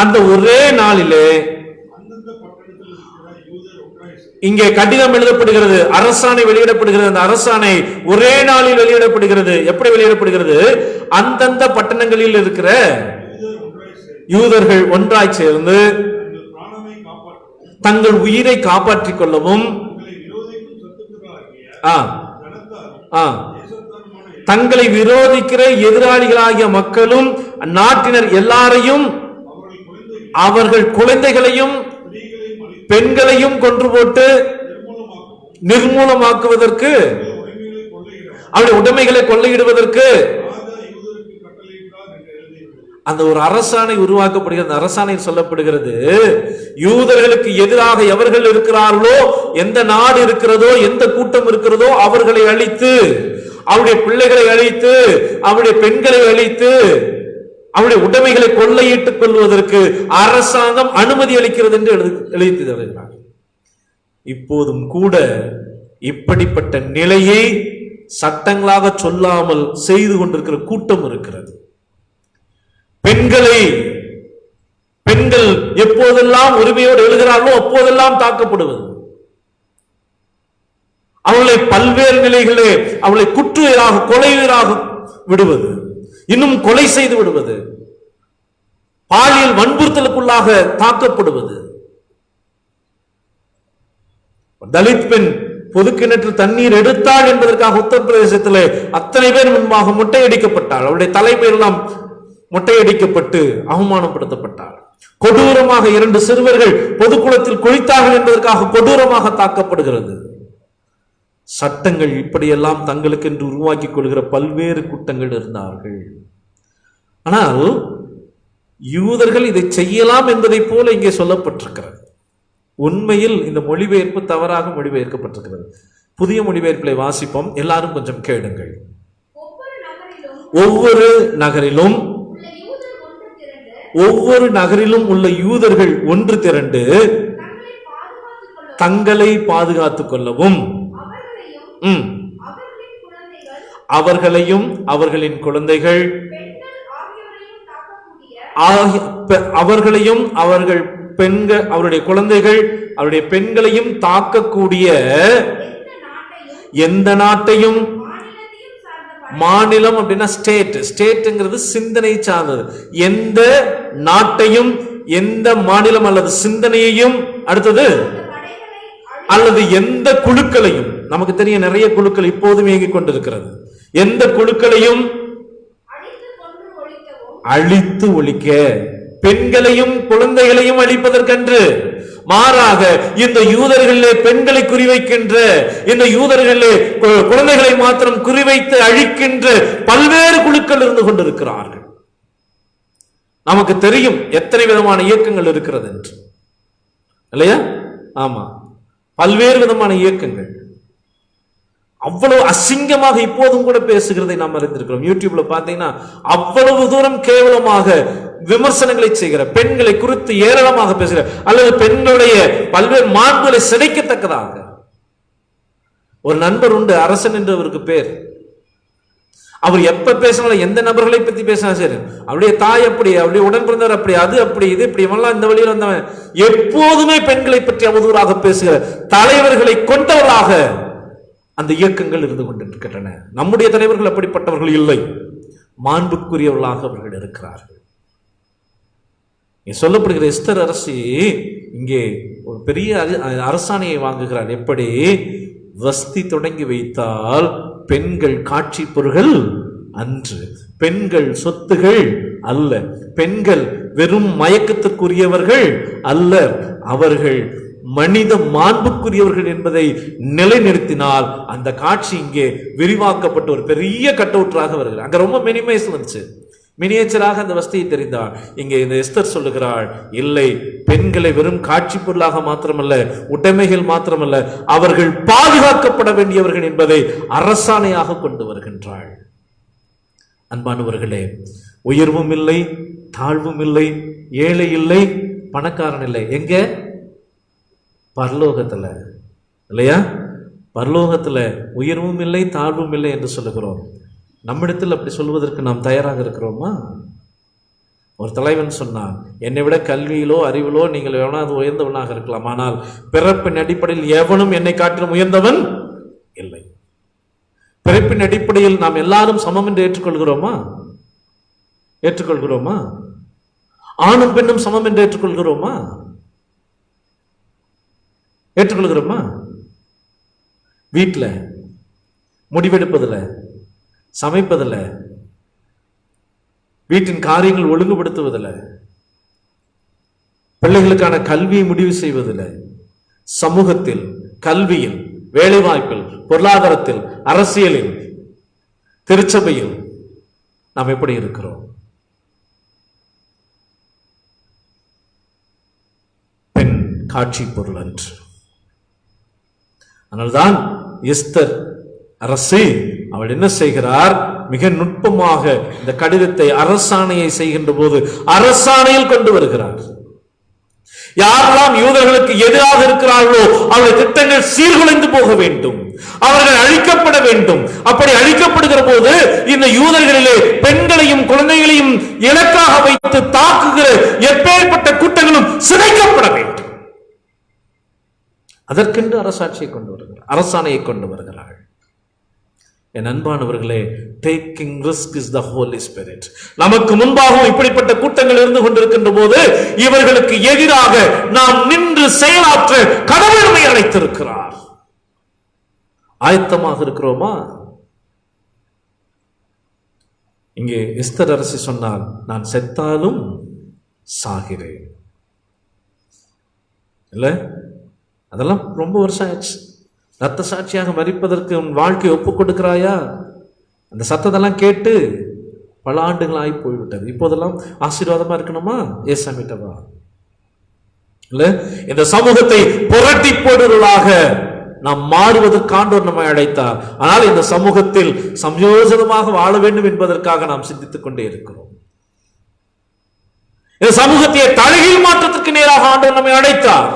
அந்த ஒரே நாளிலே இங்கே கடிதம் எழுதப்படுகிறது, அரசாணை வெளியிடப்படுகிறது. அந்த அரசாணை ஒரே நாளில் வெளியிடப்படுகிறது. எப்படி வெளியிடப்படுகிறது? அந்தந்த பட்டணங்களில் இருக்கிற யூதர்கள் ஒன்றாய் சேர்ந்து தங்கள் உயிரை காப்பாற்றிக் கொள்ளவும், தங்களை விரோதிக்கிற எதிராளிகளாகிய மக்களும் நாட்டினர் எல்லாரையும், அவர்கள் குழந்தைகளையும் பெண்களையும் கொன்று போட்டு நிர்மூலமாக்குவதற்கு, அவருடைய உடைமைகளை கொள்ளையிடுவதற்கு அந்த ஒரு அரசாணை உருவாக்கப்படுகிறது. அரசாணை சொல்லப்படுகிறது, யூதர்களுக்கு எதிராக எவர்கள் இருக்கிறார்களோ, எந்த நாடு இருக்கிறதோ, எந்த கூட்டம் இருக்கிறதோ அவர்களை அழித்து, அவருடைய பிள்ளைகளை அழித்து, அவருடைய பெண்களை அழித்து, அவருடைய உடைமைகளை கொள்ளையிட்டுக் கொள்வதற்கு அரசாங்கம் அனுமதி அளிக்கிறது என்று எழுதி தருகிறார். இப்போதும் கூட இப்படிப்பட்ட நிலையை சட்டங்களாக சொல்லாமல் செய்து கொண்டிருக்கிற கூட்டம் இருக்கிறது. பெண்கள் எப்போதெல்லாம் உரிமையோடு எழுகிறார்களோ அப்போதெல்லாம் தாக்கப்படுவது, அவளை பல்வேறு நிலைகளே அவளை குற்றுயிராக, கொலையுயிராக விடுவது, இன்னும் கொலை செய்து விடுவது, பாலியல் வன்புறுத்தலுக்குள்ளாக தாக்கப்படுவது. தலித் பெண் பொது கிணற்றில் தண்ணீர் எடுத்தாள் என்பதற்காக உத்தரப்பிரதேசத்தில் அத்தனை பேர் முன்பாக முட்டையடிக்கப்பட்டாள். அவருடைய தலைமையெல்லாம் முட்டையடிக்கப்பட்டு அவமானப்படுத்தப்பட்டார். கொடூரமாக 2 சிறுவர்கள் பொதுக்குளத்தில் குளித்தார்கள் என்பதற்காக கொடூரமாக தாக்கப்படுகிறது. சட்டங்கள் இப்படியெல்லாம் தங்களுக்கு என்று உருவாக்கிக் கொள்கிற பல்வேறு கூட்டங்கள் இருந்தார்கள். ஆனால் யூதர்கள் இதை செய்யலாம் என்பதை போல இங்கே சொல்லப்பட்டிருக்கிறது. உண்மையில் இந்த மொழிபெயர்ப்பு தவறாக மொழிபெயர்க்கப்பட்டிருக்கிறது. புதிய மொழிபெயர்ப்பிலை வாசிப்போம், எல்லாரும் கொஞ்சம் கேளுங்கள். ஒவ்வொரு நகரிலும் உள்ள யூதர்கள் ஒன்று திரண்டு தங்களை பாதுகாத்துக் கொள்ளவும், அவர்களையும் அவர்களின் குழந்தைகள், அவர்களையும் அவர்கள் பெண்கள், அவருடைய குழந்தைகள், அவருடைய பெண்களையும் தாக்கக்கூடிய எந்த நாட்டையும், மாநிலம் அப்படின்னா ஸ்டேட்ங்கிறது சிந்தனை சார்ந்தது, எந்த நாட்டையும், எந்த மாநிலம் அல்லது சிந்தனையையும், அடுத்தது அல்லது எந்த குழுக்களையும், நமக்கு தெரிய நிறைய குழுக்கள் இப்போதும் இயங்கிக் கொண்டிருக்கிறது, எந்த குழுக்களையும் அழித்து ஒழிக்க, பெண்களையும் குழந்தைகளையும் அழிப்பதற்கென்று மாறாக இந்த யூதர்களிலே பெண்களை குறிவைக்கின்ற, இந்த யூதர்களிலே குழந்தைகளை மாத்திரம் குறிவைத்து அழிக்கின்ற பல்வேறு குழுக்கள் இருந்து கொண்டிருக்கிறார்கள். நமக்கு தெரியும் எத்தனை விதமான இயக்கங்கள் இருக்கிறது என்று, இல்லையா? ஆமா, பல்வேறு விதமான இயக்கங்கள் அவ்வளவு அசிங்கமாக இப்போதும் கூட பேசுகிறதை நாம் அறிந்திருக்கிறோம். யூடியூப்ல பாத்தீங்கன்னா அவ்வளவு தூரம் கேவலமாக விமர்சனங்களை செய்கிற, பெண்களை குறித்து ஏராளமாக பேசுகிற, அல்லது பெண்களுடைய பல்வேறு மாண்புகளை சிதைக்கத்தக்கதாக. ஒரு நண்பர் உண்டு, அரசன் என்று அவருக்கு பேர். அவர் எப்ப பேசினாலும், எந்த நபர்களை பத்தி பேசினாலும் சரி, அவருடைய தாய் அப்படி, அவருடைய உடன் பிறந்தவர் அப்படி, அது அப்படி, இது இப்படி, இவெல்லாம் இந்த வழியில் வந்தவன், எப்போதுமே பெண்களை பற்றி அவதூறாக பேசுகிற தலைவர்களை கொண்டவர்களாக அந்த இயக்கங்கள் இருந்து கொண்டிருக்கின்றன. நம்முடைய தலைவர்கள் அப்படிப்பட்டவர்கள் இல்லை, மாண்புக்குரியவர்களாக அவர்கள் இருக்கிறார்கள். சொல்லப்படுகிற எஸ்தர் அரசி இங்கே ஒரு பெரிய அரசாணையை வாங்குகிறார். எப்படி? வஸ்தி தொடங்கி வைத்தால் பெண்கள் காட்சி பொருள்கள் அன்று, பெண்கள் சொத்துகள் அல்ல, பெண்கள் வெறும் மயக்கத்திற்குரியவர்கள் அல்ல, அவர்கள் மனித மாண்புக்குரியவர்கள் என்பதை நிலைநிறுத்தினால் அந்த காட்சி இங்கே விரிவாக்கப்பட்ட ஒரு பெரிய கட்டவுட்டாக வருகிறது. அங்க ரொம்ப மினிமைஸ் வந்துச்சு, மினியேச்சராக அந்த வஸ்தியை தெரிந்தார். இங்கே இந்த எஸ்தர் சொல்லுகிறாள், இல்லை, பெண்களை வெறும் காட்சி பொருளாக மாத்திரமல்ல, உடைமைகள் மாத்திரமல்ல, அவர்கள் பாதுகாக்கப்பட வேண்டியவர்கள் என்பதை அரசாணையாக கொண்டு வருகின்றாள். அன்பானவர்களே, உயர்வும் இல்லை, தாழ்வும் இல்லை, ஏழை இல்லை, பணக்காரன் இல்லை. எங்க? பரலோகத்துல, இல்லையா? பரலோகத்துல உயர்வும் இல்லை, தாழ்வும் இல்லை என்று சொல்லுகிறோம். நம்மிடத்தில் அப்படி சொல்வதற்கு நாம் தயாராக இருக்கிறோமா? ஒரு தலைவன் சொன்னான், என்னை விட கல்வியிலோ அறிவிலோ நீங்கள் எவனாவது உயர்ந்தவனாக இருக்கலாம், ஆனால் பிறப்பின் அடிப்படையில் எவனும் என்னை காட்டிலும் உயர்ந்தவன் இல்லை. பிறப்பின் அடிப்படையில் நாம் எல்லாரும் சமம் என்று ஏற்றுக்கொள்கிறோமா? ஏற்றுக்கொள்கிறோமா? ஆணும் பெண்ணும் சமம் என்று ஏற்றுக்கொள்கிறோமா? ஏற்றுக்கொள்கிறோமா? வீட்டில் முடிவெடுப்பதில், சமைப்பதில், வீட்டின் காரியங்கள் ஒழுங்குபடுத்துவதில், பிள்ளைகளுக்கான கல்வியை முடிவு செய்வதில், சமூகத்தில், கல்வியில், வேலை வாய்ப்பில், பொருளாதாரத்தில், அரசியலில், திருச்சபையில் நாம் எப்படி இருக்கிறோம்? பெண் காட்சி பொருள் அன்று. அதனால்தான் எஸ்தர் அரசி அவள் என்ன செய்கிறார்? மிக நுட்பமாக இந்த கடிதத்தை, அரசாணையை செய்கின்ற போது அரசாணையில் கொண்டு வருகிறார். யாரெல்லாம் யூதர்களுக்கு எதிராக இருக்கிறார்களோ அவருடைய திட்டங்கள் சீர்குலைந்து போக வேண்டும், அவர்கள் அழிக்கப்பட வேண்டும். அப்படி அழிக்கப்படுகிற போது இந்த யூதர்களிலே பெண்களையும் குழந்தைகளையும் இலக்காக வைத்து தாக்குகிற எப்பேற்பட்ட கூட்டங்களும் சிதைக்கப்பட வேண்டும். அதற்கென்று அரசாட்சியை கொண்டு வருகிறார், அரசாணையை கொண்டு வருகிறார்கள். என் அன்பானவர்களே, taking risk is the Holy Spirit. நமக்கு முன்பாகவும் இப்படிப்பட்ட கூட்டங்கள் இருந்து கொண்டிருக்கின்ற போது இவர்களுக்கு எதிராக நாம் நின்று செயலாற்ற கடவுள் நம்மை அழைத்திருக்கிறார். ஆயத்தமாக இருக்கிறோமா? இங்கே எஸ்தர் அரசி சொன்னால், நான் செத்தாலும் சாகிறேன். இல்ல, அதெல்லாம் ரொம்ப வருஷம் ஆச்சு. ரத்த சாட்சியாக மரிப்பதற்கு உன் வாழ்க்கையை ஒப்புக் கொடுக்கிறாயா? அந்த சத்தத்தெல்லாம் கேட்டு பல ஆண்டுகள் ஆகி போய்விட்டது. இப்போதெல்லாம் ஆசீர்வாதமா இருக்கணுமா? ஏசாமிட்டவா? இல்ல, இந்த சமூகத்தை புரட்டி போடுவதாக நாம் மாறுவதற்கு ஆண்டவர் நம்மை அழைத்தார். ஆனால் இந்த சமூகத்தில் சமயோஜிதமாக வாழ வேண்டும் என்பதற்காக நாம் சிந்தித்துக் கொண்டே இருக்கிறோம். இந்த சமூகத்தை தலைகீழ் மாற்றத்திற்கு நேராக ஆண்டவர் நம்மை அழைத்தார்.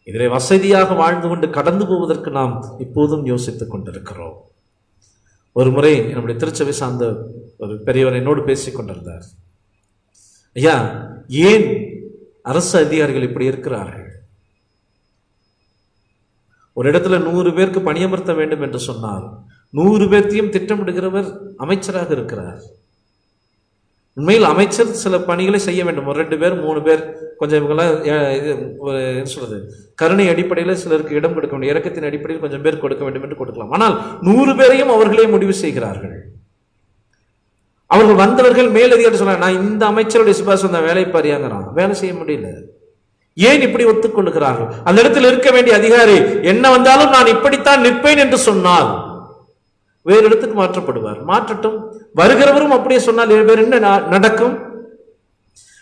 இதிலே வசதியாக வாழ்ந்து கொண்டு கடந்து போவதற்கு நாம் இப்போதும் யோசித்துக் கொண்டிருக்கிறோம். ஒரு முறை நம்முடைய திருச்சபை சார்ந்த ஒரு பெரியவர் என்னோடு பேசிக் கொண்டிருந்தார். ஐயா, ஏன் அரசு அதிகாரிகள் இப்படி இருக்கிறார்கள்? ஒரு இடத்துல 100 பேருக்கு பணியமர்த்த வேண்டும் என்று சொன்னால் 100 பேர்த்தையும் திட்டமிடுகிறவர் அமைச்சராக இருக்கிறார். உண்மையில் அமைச்சர் சில பணிகளை செய்ய வேண்டும். ஒரு 2 பேர் 3 பேர் கொஞ்சம் இவங்கெல்லாம் என்ன சொல்றது, கருணை அடிப்படையில் சிலருக்கு இடம் கொடுக்க வேண்டும், இறக்கத்தின் அடிப்படையில் கொஞ்சம் பேர் கொடுக்க வேண்டும் என்று கொடுக்கலாம். ஆனால் 100 பேரையும் அவர்களே முடிவு செய்கிறார்கள். அவர்கள் வந்தவர்கள் மேலதிகாரி சொல்ல, நான் இந்த அமைச்சருடைய சிபாரிசு வந்த வேலை பாரியாங்கிறான், வேலை செய்ய முடியல. ஏன் இப்படி ஒத்துக்கொள்ளுகிறார்கள்? அந்த இடத்தில் இருக்க வேண்டிய அதிகாரி என்ன வந்தாலும் நான் இப்படித்தான் நிற்பேன் என்று சொன்னால் வேறு இடத்துக்கு மாற்றப்படுவார். மாற்றட்டும், வருகிறவரும் அப்படியே சொன்னால் வேறு என்ன நடக்கும்?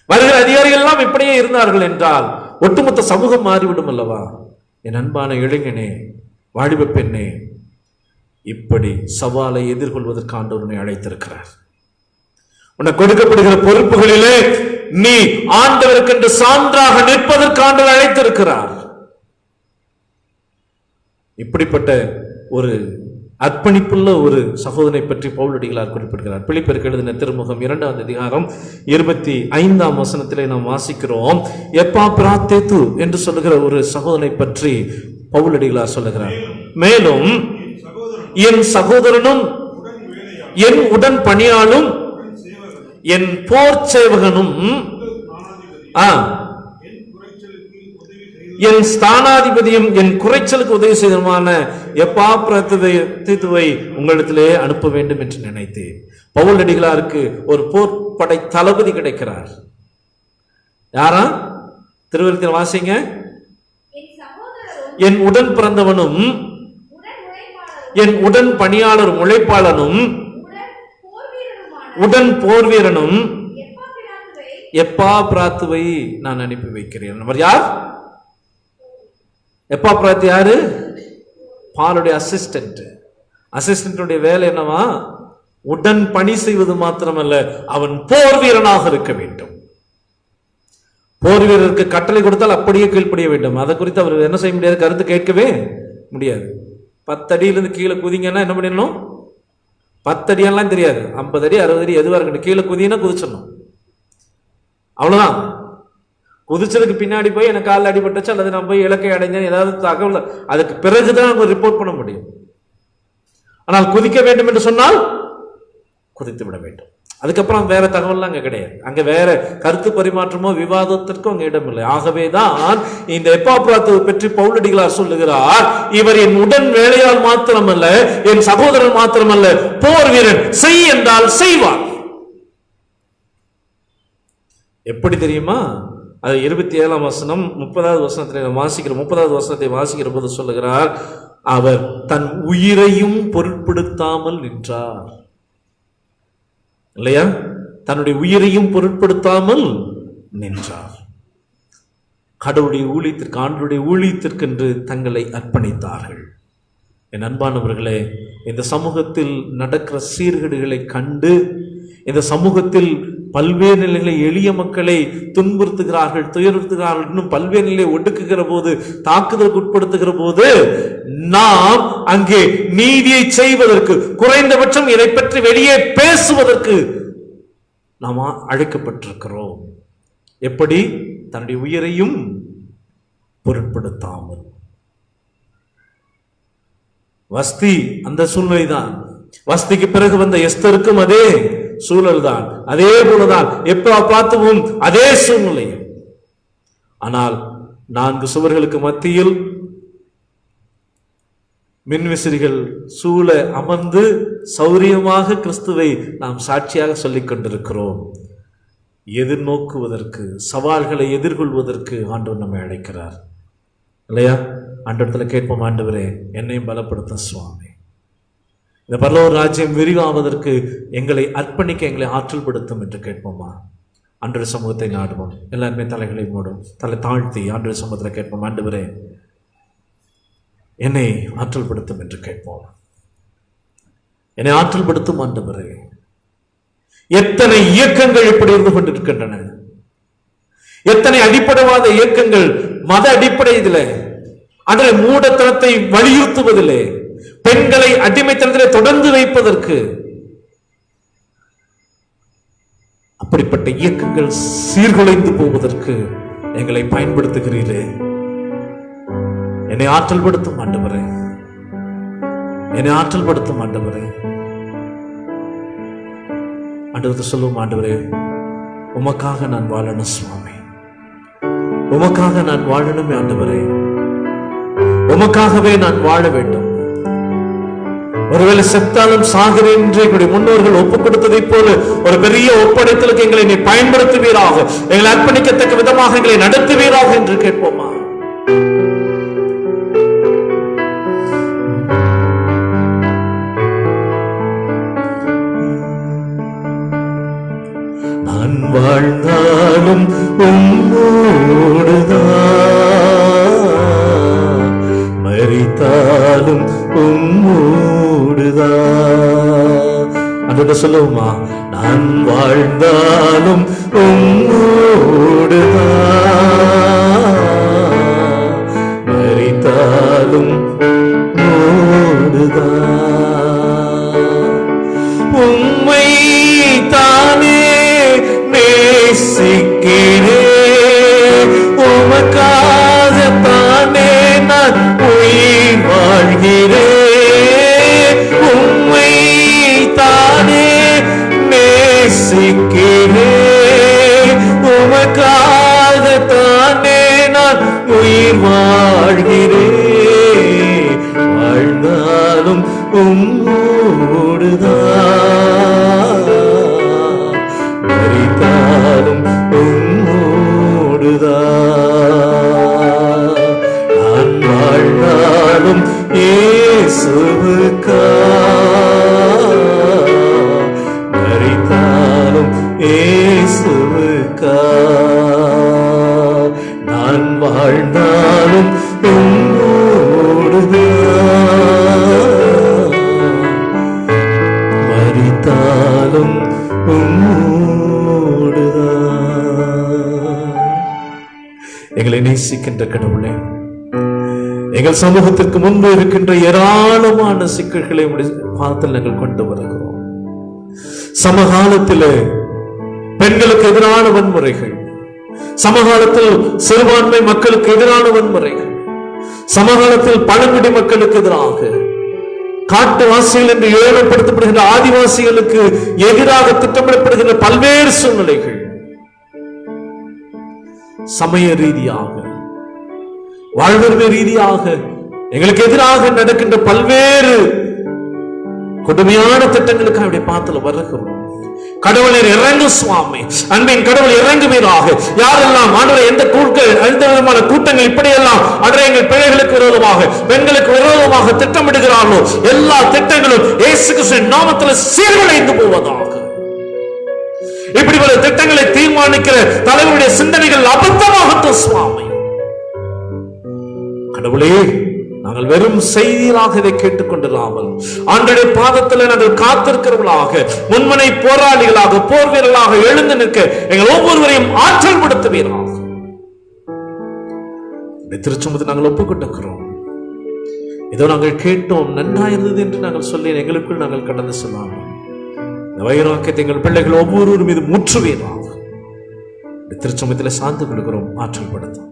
வருகிற அதிகாரிகள் எல்லாம் இப்படியே இருந்தார்கள் என்றால் ஒட்டுமொத்த சமூகம் மாறிவிடும் அல்லவா? என் அன்பான இளைஞனே, வாலிப பெண்ணே, இப்படி சவாலை எதிர்கொள்வதற்கு ஆண்டவரை அழைத்திருக்கிறார். உனக்கு கொடுக்கப்படுகிற பொறுப்புகளிலே நீ ஆண்டவருக்கென்று சான்றாக நிற்பதற்கு ஆண்டவர் அழைத்திருக்கிறார். இப்படிப்பட்ட ஒரு அர்ப்பணிப்புள்ள ஒரு சகோதரனை பற்றி பவுலடிகளார் குறிப்பிடுகிறார். பிலிப்பியருக்கு எழுதின திருமுகம் 2ஆம் அதிகாரம் 25ஆம் வசனத்திலே நாம் வாசிக்கிறோம். எப்பாப்ராத்தேத்து என்று சொல்லுகிற ஒரு சகோதரனை பற்றி பவுலடிகளார் சொல்லுகிறார். மேலும் என் சகோதரனும் என் உடன் பணியாளும் என் போர் சேவகனும் என் ஸ்தானாதிபதியும் என் குறைச்சலுக்கு உதவி செய்ததுமான எப்பாப்ராத்தேத்துவை உங்களிடத்திலே அனுப்ப வேண்டும் என்று நினைத்தேன். பவுலடிகளாருக்கு ஒரு போர்ப்படை தளபதி கிடைக்கிறார். யாரா? திருவருத்தில் வாசிங்க. என் உடன் பிறந்தவனும் என் உடன் பணியாளர் உழைப்பாளனும் உடன் போர் வீரனும் எப்பாப்ராத்துவை நான் அனுப்பி வைக்கிறேன். அவர் யார்? எப்பாப்ராத்து யாரு? பாலுடைய அசிஸ்டன்ட். அசிஸ்டன்டுடைய வேலை என்னவா? உடன் பணி செய்வது மாத்திரமல்ல, அவன் போர் வீரனாக இருக்க வேண்டும். போர் வீரருக்கு கட்டளை கொடுத்தால் அப்படியே கீழ்ப்படிய வேண்டும். அதை குறித்து அவர் என்ன செய்ய முடியாது, கருத்து கேட்கவே முடியாது. 10 அடியிலிருந்து கீழே குதிங்கன்னா என்ன பண்ணிடணும்? 10 அடியெல்லாம் தெரியாது, 50 அடி 60 அடி எதுவாக இருக்கட்டும், கீழே குதினா குதிச்சிடணும், அவ்வளவுதான். குதிச்சதுக்கு பின்னாடி போய் எனக்கு காலில் அடிபட்டுச்சு அல்லது நான் போய் இலக்கை அடைஞ்சேன் ஏதாவது தகவல், அதுக்கு பிறகுதான் அவங்க ரிப்போர்ட் பண்ண முடியும். ஆனால் குதிக்க வேண்டும் என்று சொன்னால் குதித்து விட வேண்டும். அதுக்கப்புறம் வேற தகவல்லாம் அங்க கிடையாது. அங்க வேற கருத்து பரிமாற்றமோ விவாதத்திற்கும் அங்க இடம் இல்லை. ஆகவேதான் இந்த எப்பாப்ராத்துவை பற்றி பவுலடிகளார் சொல்லுகிறார், இவர் என் உடன் வேலையால் மாத்திரமல்ல, என் சகோதரன் மாத்திரமல்ல, போர் வீரன். செய் என்றால் செய்வார். எப்படி தெரியுமா? அது 27ஆம் வசனம் 30வது வசனத்தை வாசிக்கிற 30வது வசனத்தை வாசிக்கிற போது சொல்லுகிறார், அவர் தன் உயிரையும் பொருட்படுத்தாமல் நின்றார். இல்லையா? தன்னுடைய உயிரையும் பொருட்படுத்தாமல் நின்றார். கடவுளுடைய ஊழியத்திற்கு, ஆண்டவருடைய ஊழியத்திற்கு என்று தங்களை அர்ப்பணித்தார்கள். என் அன்பானவர்களே, இந்த சமூகத்தில் நடக்கிற சீர்கேடுகளை கண்டு, இந்த சமூகத்தில் பல்வேறு நிலைகளை எளிய மக்களை துன்புறுத்துகிறார்கள், துயர்த்துகிறார்கள், இன்னும் பல்வேறு நிலையை ஒடுக்குகிற போது, தாக்குதலுக்கு உட்படுத்துகிற போது, நாம் அங்கே நீதியை செய்வதற்கு, குறைந்தபட்சம் இதை பற்றி வெளியே பேசுவதற்கு நாம் அழைக்கப்பட்டிருக்கிறோம். எப்படி? தன்னுடைய உயிரையும் பொருட்படுத்தாமல். வஸ்தி அந்த சூழ்நிலைதான். வஸ்திக்கு பிறகு வந்த எஸ்தருக்கும் அதே சூழல் தான், அதே போலதான் எப்ப பார்த்துவும் அதே சூழ்நிலை. ஆனால் 4 சுவர்களுக்கு மத்தியில் மின்விசிறிகள் சூழ அமர்ந்து சௌரியமாக கிறிஸ்துவை நாம் சாட்சியாக சொல்லிக் கொண்டிருக்கிறோம். எதிர்நோக்குவதற்கு, சவால்களை எதிர்கொள்வதற்கு ஆண்டவர் நம்மை அழைக்கிறார். இல்லையா? ஆண்டவரத்துல கேட்போம், ஆண்டவரே என்னையும் பலப்படுத்த சுவாமி, இந்த பரலோக ராஜ்யம் விரிவாவதற்கு எங்களை அர்ப்பணிக்க எங்களை ஆற்றல் படுத்தும் என்று கேட்போமா? ஆண்டவர் சமூகத்தை நாடுவோம். எல்லாருமே தலைகளை மூடும், தலை தாழ்த்தி ஆண்டவர் சமூகத்தில் கேட்போம், ஆண்டவரே என்னை ஆற்றல் படுத்தும் என்று கேட்போம். என்னை ஆற்றல் படுத்தும் ஆண்டவரே. எத்தனை இயக்கங்கள் இப்படி இருந்து கொண்டிருக்கின்றன, எத்தனை அடிப்படைவாத இயக்கங்கள் மத அடிப்படையிலே, அதில் மூடத்தனத்தை வலியுறுத்துவதில்லை, பெண்களை அடிமைத்தனத்திலே தொடர்ந்து வைப்பதற்கு. அப்படிப்பட்ட இயக்கங்கள் சீர்குலைந்து போவதற்கு எங்களை பயன்படுத்துகிறீரே. என்னை ஆற்றல் படுத்தும் ஆண்டவரே, என்னை ஆற்றல் படுத்தும் ஆண்டவரே. ஆண்டவரே சொல்லுவோம், ஆண்டவரே உமக்காக நான் வாழணும் சுவாமி, உமக்காக நான் வாழணுமே ஆண்டவரே, உமக்காகவே நான் வாழ வேண்டும். ஒருவேளை செத்தாலும் சாகிறேன் என்று எங்களுடைய முன்னோர்கள் ஒப்புக் கொடுத்ததை போல ஒரு பெரிய ஒப்படைத்தலுக்கு எங்களை நீ பயன்படுத்துவீராக, எங்களை அர்ப்பணிக்கத்தக்க விதமாக எங்களை நடத்துவீராக என்று கேட்போமா? நான் வாழ்ந்தாலும் உம்மோடுதான், மரித்தாலும் உம்மோடுதான். அந்த சொல்லுவோமா? நான் வாழ்ந்தாலும் உம்மோடுதான், மரித்தாலும் உம்மோடுதான். உம்மை தானே நேசிக்கிறேன், உமக்காக தானே நான் உயிர் வாழ்கிறேன். உம்மை தானே நேசிக்கிறேன், உமக்காக தானே நான் உயிர் வாழ்கிறேன். வாழ்ந்தாலும் உம்மோடுதான், மரித்தாலும் உம்மோடுதான். நான் வாழ்ந்தாலும் இயேசுவுக்காய், மரித்தாலும் இயேசுவுக்காய். நான் வாழ்ந்தாலும் உம்மோடுதான், மரித்தாலும் எங்களை நேசிக்கின்ற கடவுளே, எங்கள் சமூகத்திற்கு முன்பு இருக்கின்ற ஏராளமான சிக்கல்களை பாதத்தில் நாங்கள் கொண்டு வருகிறோம். சமகாலத்தில் பெண்களுக்கு எதிரான வன்முறைகள், சமகாலத்தில் சிறுபான்மை மக்களுக்கு எதிரான வன்முறைகள், சமகாலத்தில் பழங்குடி மக்களுக்கு எதிராக, காட்டுவாசிகள் என்று ஏழப்படுத்தப்படுகின்ற ஆதிவாசிகளுக்கு எதிராக திட்டமிடப்படுகின்ற பல்வேறு சூழ்நிலைகள், சமய ரீதியாக, வாழ்வுரிமை ரீதியாக எங்களுக்கு எதிராக நடக்கின்ற பல்வேறு கொடுமையான திட்டங்களுக்கு அவருடைய பாத்துல வருகிறோம். கடவுளர் இறங்கும் சுவாமி, அன்பின் கடவுள் இறங்குவீராக. யாரெல்லாம் ஆண்டவரே எந்த விதமான கூட்டங்கள் இப்படியெல்லாம் ஆண்டவரே எங்கள் பிள்ளைகளுக்கு விரோதமாக, பெண்களுக்கு விரோதமாக திட்டமிடுகிறார்களோ, எல்லா திட்டங்களும் இயேசு கிறிஸ்துவின் நாமத்தில் சீர்குலைந்து போவதாக. இப்படிப்பட்ட திட்டங்களை தீர்மானிக்கிற தலைவருடைய சிந்தனைகள் அபத்தமாகட்டும் சுவாமி. கடவுளே, நாங்கள் வெறும் செய்தியாக இதை கேட்டுக்கொண்டிராமல் ஆண்டவருடைய பாதத்தில் நாங்கள் காத்திருக்கிறவர்களாக, முன்மனை போராளிகளாக, போர் வீரர்களாக எழுந்து நிற்க எங்கள் ஒவ்வொருவரையும் ஆற்றல் படுத்துவீராக. திருச்செந்தூர் நாங்கள் ஒப்புக்கொண்டிருக்கிறோம். ஏதோ நாங்கள் கேட்டோம், நன்றாயிருந்தது என்று நாங்கள் சொல்லி எங்களுக்குள் நாங்கள் கடந்து சொல்லாமல் இந்த வைராக்கியத்தை எங்கள் பிள்ளைகள் ஒவ்வொருவரும் மீது முற்றுவீராக. திருச்செந்தூரில் சார்ந்து கொள்கிறோம், ஆற்றல் படுத்தும்.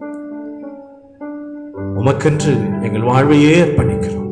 உமக்கென்று எங்கள் வாழ்வையே அர்ப்பணிக்கிறோம்.